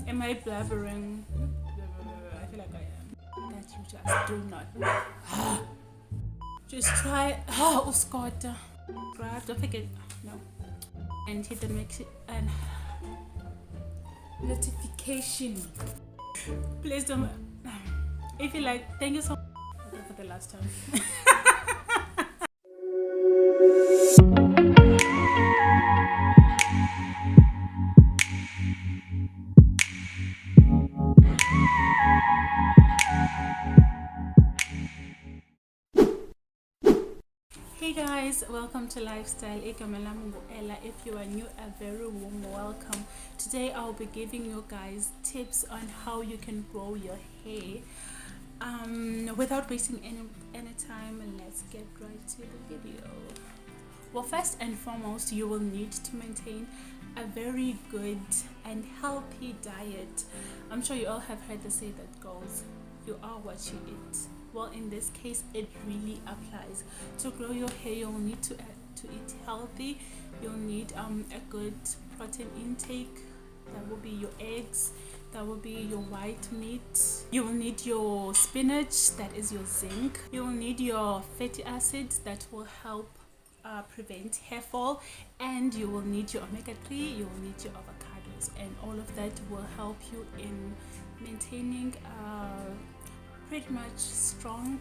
Am I blabbering? I feel like I am. That you just do not. Just try. Oh, Scott. Grab. Don't forget. No. And hit the and notification. Please don't. If you like, thank you so much for the last time. Hey guys, welcome to Lifestyle. If you are new, a very warm welcome. Today I'll be giving you guys tips on how you can grow your hair. Without wasting any time, let's get right to the video. Well, first and foremost, you will need to maintain a very good and healthy diet. I'm sure you all have heard the say that goes, you are what you eat. Well, in this case, it really applies. To grow your hair, you'll need to eat healthy. You'll need a good protein intake. That will be your eggs. That will be your white meat. You will need your spinach, that is your zinc. You will need your fatty acids that will help prevent hair fall, and you will need your omega-3. You will need your avocados, and all of that will help you in maintaining pretty much strong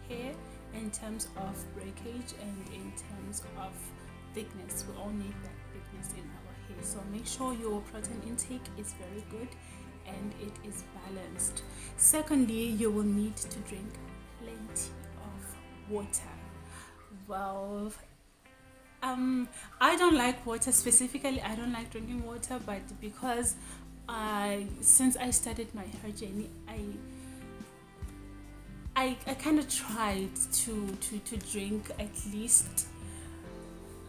hair in terms of breakage and in terms of thickness. We all need that thickness in our hair, so make sure your protein intake is very good and it is balanced. Secondly, you will need to drink plenty of water. Well, I don't like water specifically. I don't like drinking water, but because since I started my hair journey, I kind of tried to drink at least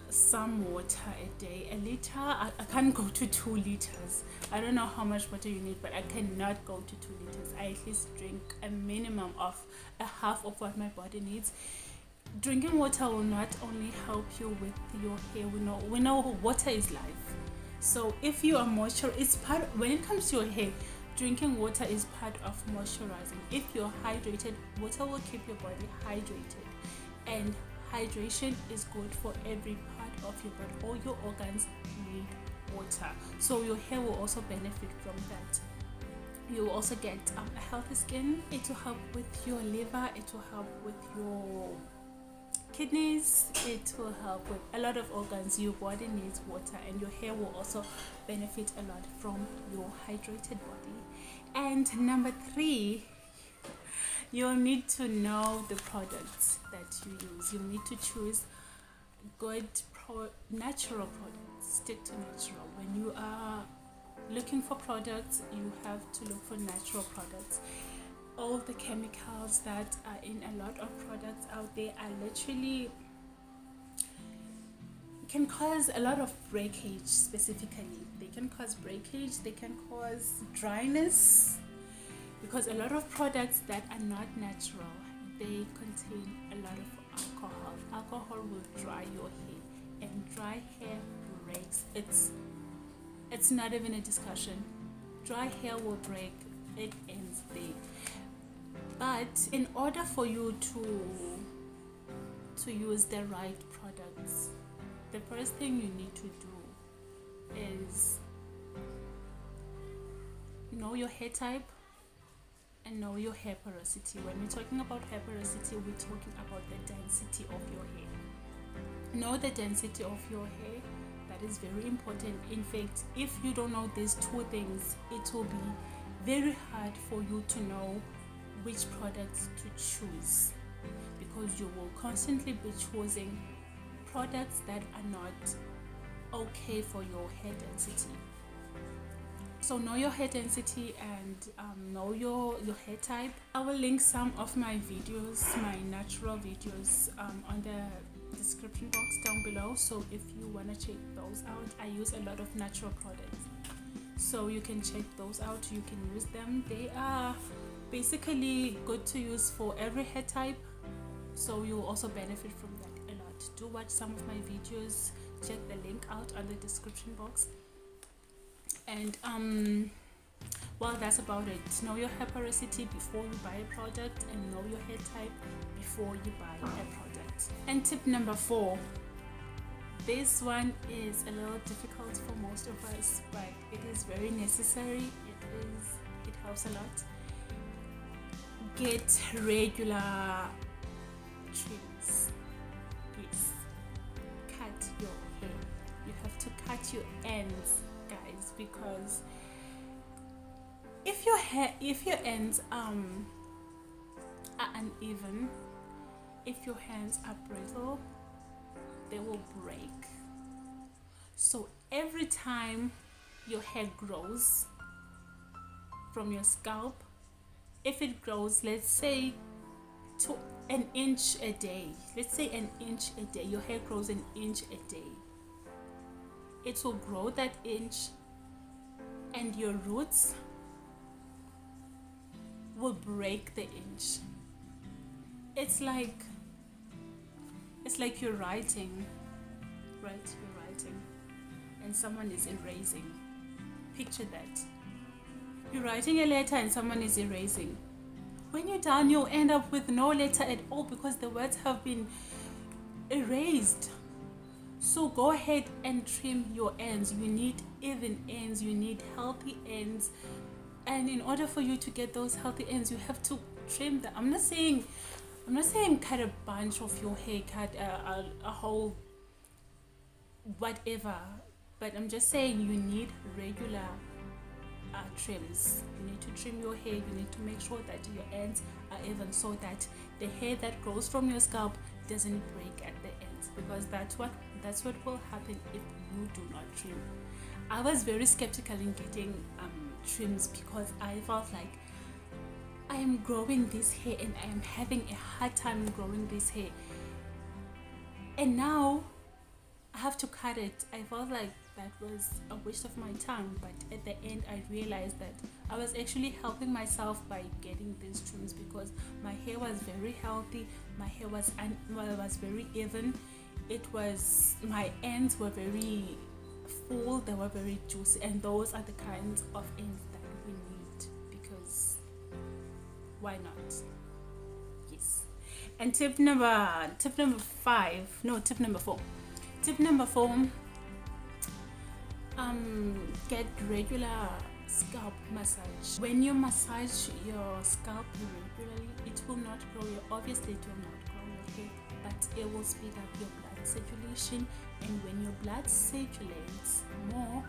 some water a day. A liter, I can't go to 2 liters. I don't know how much water you need, but I cannot go to 2 liters. I at least drink a minimum of a half of what my body needs. Drinking water will not only help you with your hair. We know water is life. So if you are it's part when it comes to your hair, drinking water is part of moisturizing. If you're hydrated, water will keep your body hydrated, and hydration is good for every part of your body. All your organs need water, so your hair will also benefit from that. You will also get a healthy skin. It will help with your liver, it will help with your kidneys, it will help with a lot of organs. Your body needs water, and your hair will also benefit a lot from your hydrated body. And number 3, you'll need to know the products that you use. You'll need to choose good natural products. Stick to natural. When you are looking for products, you have to look for natural products. All the chemicals that are in a lot of products out there are literally can cause a lot of breakage. Specifically, they can cause breakage, they can cause dryness, because a lot of products that are not natural, they contain a lot of alcohol will dry your hair, and dry hair breaks. It's not even a discussion. Dry hair will break. It ends there. But in order for you to use the right products, the first thing you need to do is know your hair type and know your hair porosity. When we're talking about hair porosity, we're talking about the density of your hair. Know the density of your hair. That is very important. In fact, if you don't know these 2 things, it will be very hard for you to know which products to choose, because you will constantly be choosing products that are not okay for your hair density. So know your hair density and know your hair type. I will link some of my videos, my natural videos, on the description box down below. So if you want to check those out, I use a lot of natural products, so you can check those out. You can use them. They are basically good to use for every hair type, so you'll also benefit from that a lot. Do watch some of my videos. Check the link out on the description box. And well, that's about it. Know your hair porosity before you buy a product, and know your hair type before you buy a product. And tip number 4, this one is a little difficult for most of us, but it is very necessary. It helps a lot. Get regular trims. Yes, cut your hair. You have to cut your ends, guys, because if your ends are uneven, if your hands are brittle, they will break. So every time your hair grows from your scalp, if it grows, let's say to an inch a day, your hair grows an inch a day, it will grow that inch, and your roots will break the inch. It's like you're writing, right? You're writing and someone is erasing. Picture that. You're writing a letter and someone is erasing. When you're done, you'll end up with no letter at all because the words have been erased. So go ahead and trim your ends. You need even ends, you need healthy ends. And in order for you to get those healthy ends, you have to trim them. I'm not saying cut a bunch of your hair, cut a whole whatever, but I'm just saying you need regular trims. You need to trim your hair. You need to make sure that your ends are even, so that the hair that grows from your scalp doesn't break at the ends, because that's what will happen if you do not trim. I was very skeptical in getting trims because I felt like I am growing this hair and I am having a hard time growing this hair, and now I have to cut it. I felt like that was a waste of my time, but at the end I realized that I was actually helping myself by getting these trims, because my hair was very healthy, my hair was very even, my ends were very full, they were very juicy, and those are the kinds of ends that we need, because why not? Yes. And tip number 4, get regular scalp massage. When you massage your scalp regularly, it will not grow your hair, but it will speed up your blood circulation, and when your blood circulates more,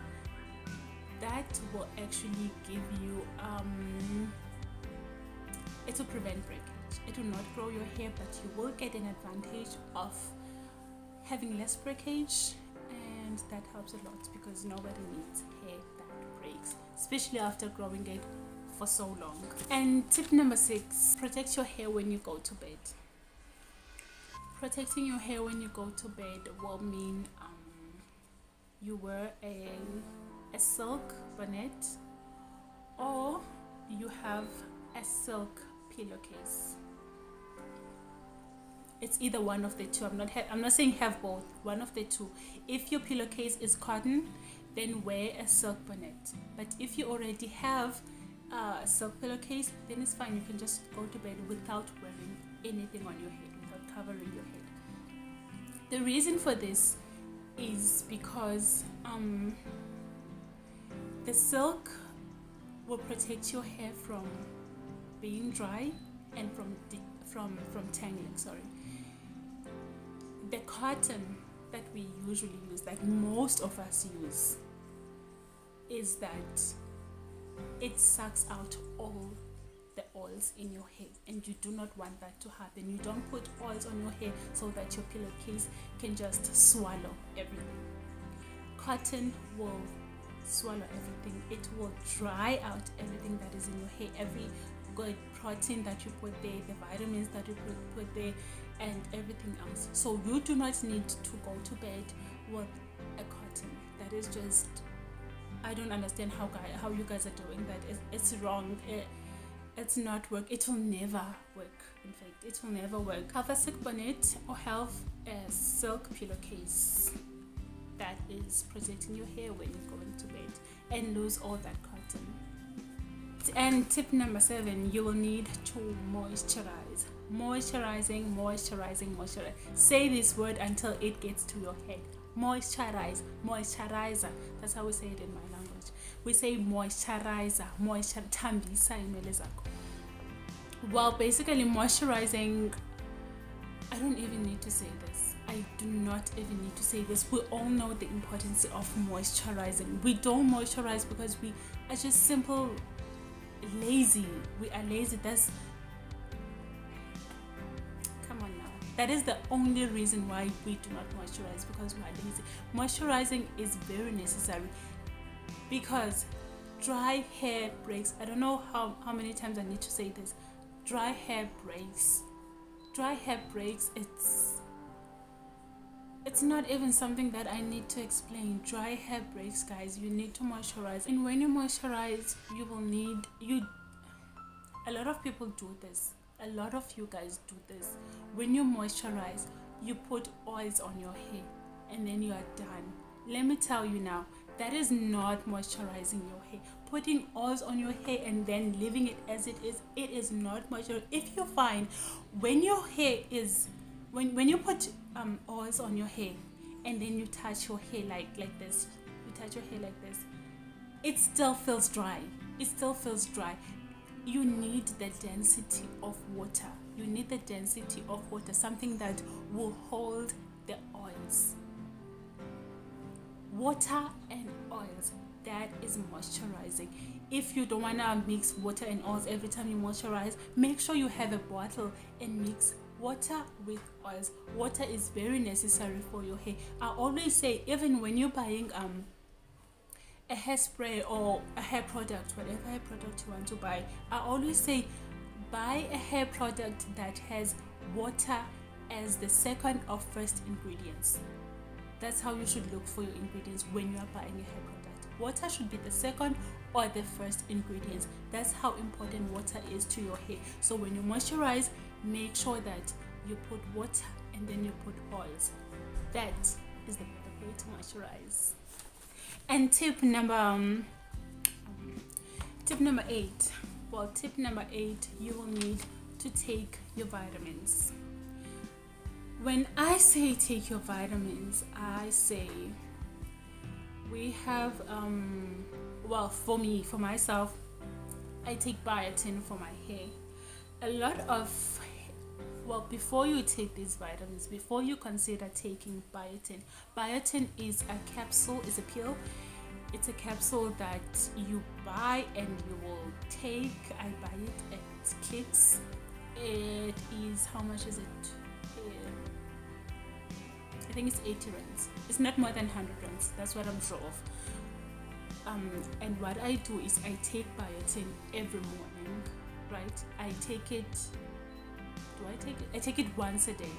that will actually give you it will prevent breakage. It will not grow your hair, but you will get an advantage of having less breakage, and that helps a lot because nobody needs hair that breaks, especially after growing it for so long. And tip number 6, protect your hair when you go to bed. Protecting your hair when you go to bed will mean you wear a silk bonnet, or you have a silk pillowcase. It's either one of the two. I'm not saying have both. One of the two. If your pillowcase is cotton, then wear a silk bonnet. But if you already have a silk pillowcase, then it's fine. You can just go to bed without wearing anything on your head, without covering your head. The reason for this is because the silk will protect your hair from being dry and from tangling. The cotton that we usually use, that most of us use, is that it sucks out all the oils in your hair, and you do not want that to happen. You don't put oils on your hair so that your pillowcase can just swallow everything. Cotton will swallow everything. It will dry out everything that is in your hair, every good protein that you put there, the vitamins that you put there, and everything else. So you do not need to go to bed with a cotton. That is just, I don't understand how you guys are doing that. It's wrong. It's not work. It will never work. In fact, it will never work. Have a silk bonnet or have a silk pillowcase. that is protecting your hair when you're going to bed, and lose all that cotton. And tip number 7, you will need to moisturize. Moisturizing. Say this word until it gets to your head. Moisturize, moisturizer. That's how we say it in my language. We say moisturizer, thambisa inwele zakho. Well, basically moisturizing, I don't even need to say this. I do not even need to say this. We all know the importance of moisturizing. We don't moisturize because we are just simple lazy. We are lazy. Come on now. That is the only reason why we do not moisturize, because we are lazy. Moisturizing is very necessary because dry hair breaks. I don't know how many times I need to say this. Dry hair breaks. It's not even something that I need to explain. Dry hair breaks, guys. You need to moisturize, and when you moisturize, you will need a lot of people do this. A lot of you guys do this. When you moisturize, you put oils on your hair and then you are done. Let me tell you now, that is not moisturizing your hair. Putting oils on your hair and then leaving it as it is not moisturizing. If you find when your hair is when you put oils on your hair and then you touch your hair like this, it still feels dry. You need the density of water. Something that will hold the oils. Water and oils, that is moisturizing. If you don't want to mix water and oils every time you moisturize, make sure you have a bottle and mix water with oils. Water is very necessary for your hair. I always say, even when you're buying a hairspray or a hair product, whatever hair product you want to buy, I always say buy a hair product that has water as the second or first ingredients. That's how you should look for your ingredients when you are buying a hair product. Water should be the second or the first ingredients. That's how important water is to your hair. So when you moisturize, make sure that you put water and then you put oils. That is the better way to moisturize. And tip number 8. Well, tip number 8, you will need to take your vitamins. When I say take your vitamins, I say we have well, for myself, I take biotin for my hair. Before you take these vitamins, before you consider taking biotin is a capsule, is a pill. It's a capsule that you buy and you will take. I buy it at Clicks. It is, how much is it? I think it's 80 rands. It's not more than 100 rands. That's what I'm sure of. And what I do is I take biotin every morning, right? I take it once a day.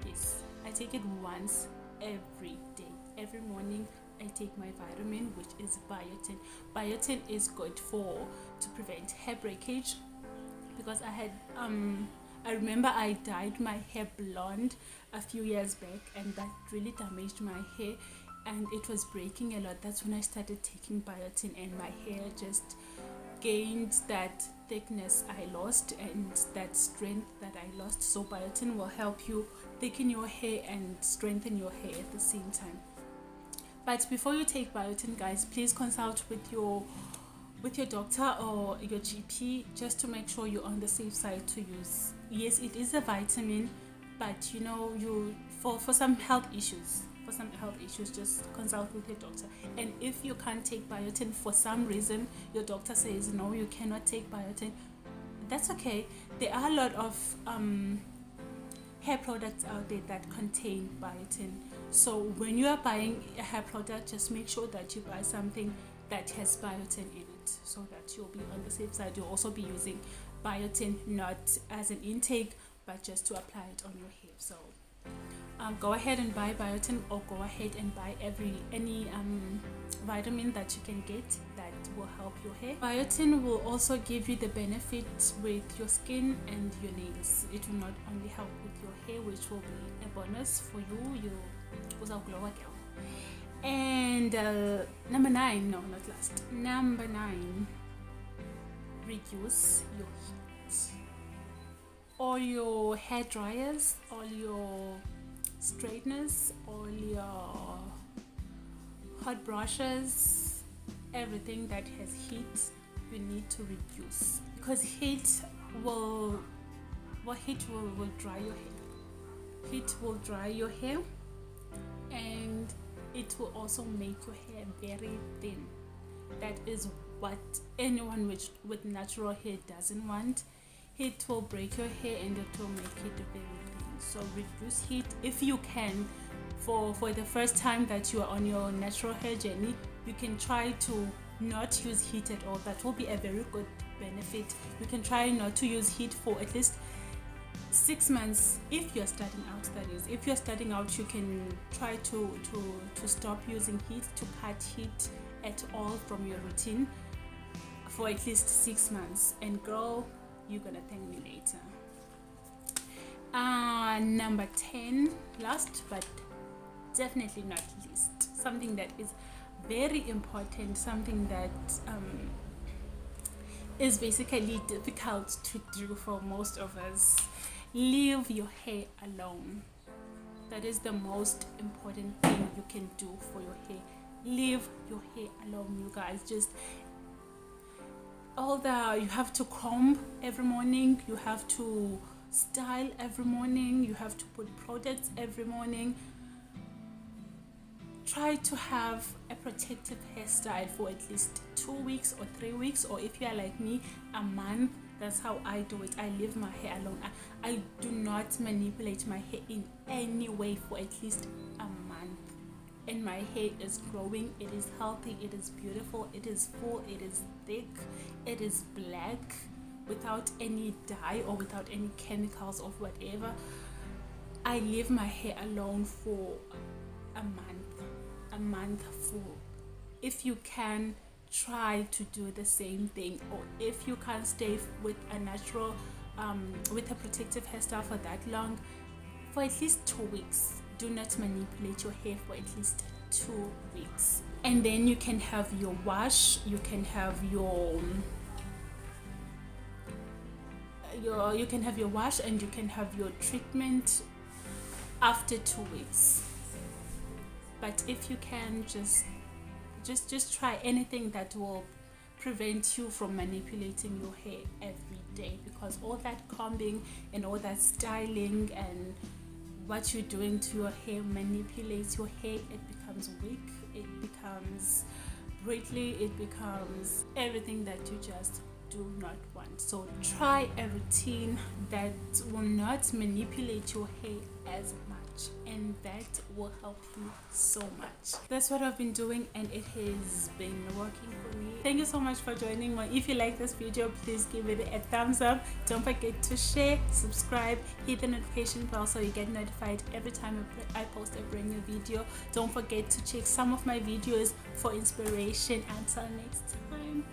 Yes, I take it once every day. Every morning I take my vitamin, which is biotin. Biotin is good to prevent hair breakage, because I remember I dyed my hair blonde a few years back, and that really damaged my hair and it was breaking a lot. That's when I started taking biotin, and my hair just gained that thickness I lost and that strength that I lost. So biotin will help you thicken your hair and strengthen your hair at the same time. But before you take biotin, guys, please consult with your doctor or your GP, just to make sure you're on the safe side to use. Yes, it is a vitamin, but for some health issues, just consult with your doctor. And if you can't take biotin for some reason, your doctor says no, you cannot take biotin, that's okay. There are a lot of hair products out there that contain biotin. So when you are buying a hair product, just make sure that you buy something that has biotin in it, so that you'll be on the safe side. You'll also be using biotin not as an intake, but just to apply it on your hair. So go ahead and buy biotin, or go ahead and buy any vitamin that you can get that will help your hair. Biotin will also give you the benefit with your skin and your nails. It will not only help with your hair, which will be a bonus for you. You was a glow girl. And number 9, no, not last. Number 9, reduce your heat. All your hair dryers, all your straighteners, all your hot brushes, everything that has heat, you need to reduce, because heat will dry your hair. Heat will dry your hair, and it will also make your hair very thin. That is what anyone with natural hair doesn't want. Heat will break your hair and it will make it very thin. So reduce heat if you can. For the first time that you are on your natural hair journey, you can try to not use heat at all. That will be a very good benefit. You can try not to use heat for at least 6 months if you're starting out. That is, if you're starting out, you can try to stop using heat, to cut heat at all from your routine for at least 6 months, and girl, you're gonna thank me later. Number 10, last but definitely not least, something that is very important, something that is basically difficult to do for most of us. Leave your hair alone. That is the most important thing you can do for your hair. Leave your hair alone, you guys. Just you have to comb every morning, you have to style every morning, you have to put products every morning. Try to have a protective hairstyle for at least 2 weeks or 3 weeks, or if you are like me, a month. That's how I do it. I leave my hair alone. I do not manipulate my hair in any way for at least a month. And my hair is growing, it is healthy, it is beautiful, it is full, it is thick, it is black, without any dye or without any chemicals or whatever. I leave my hair alone for a month full. If you can, try to do the same thing, or if you can't stay with a natural with a protective hairstyle for that long, for at least 2 weeks. Do not manipulate your hair for at least 2 weeks, and then you can have your wash, you can have your wash, and you can have your treatment after 2 weeks. But if you can, just try anything that will prevent you from manipulating your hair every day, because all that combing and all that styling and what you're doing to your hair manipulates your hair. It becomes weak, it becomes brittle, it becomes everything that you just do not want. So try a routine that will not manipulate your hair as much, and that will help you so much. That's what I've been doing, and it has been working for me. Thank you so much for joining me. If you like this video, please give it a thumbs up. Don't forget to share, subscribe, hit the notification bell so you get notified every time I post a brand new video. Don't forget to check some of my videos for inspiration. Until next time.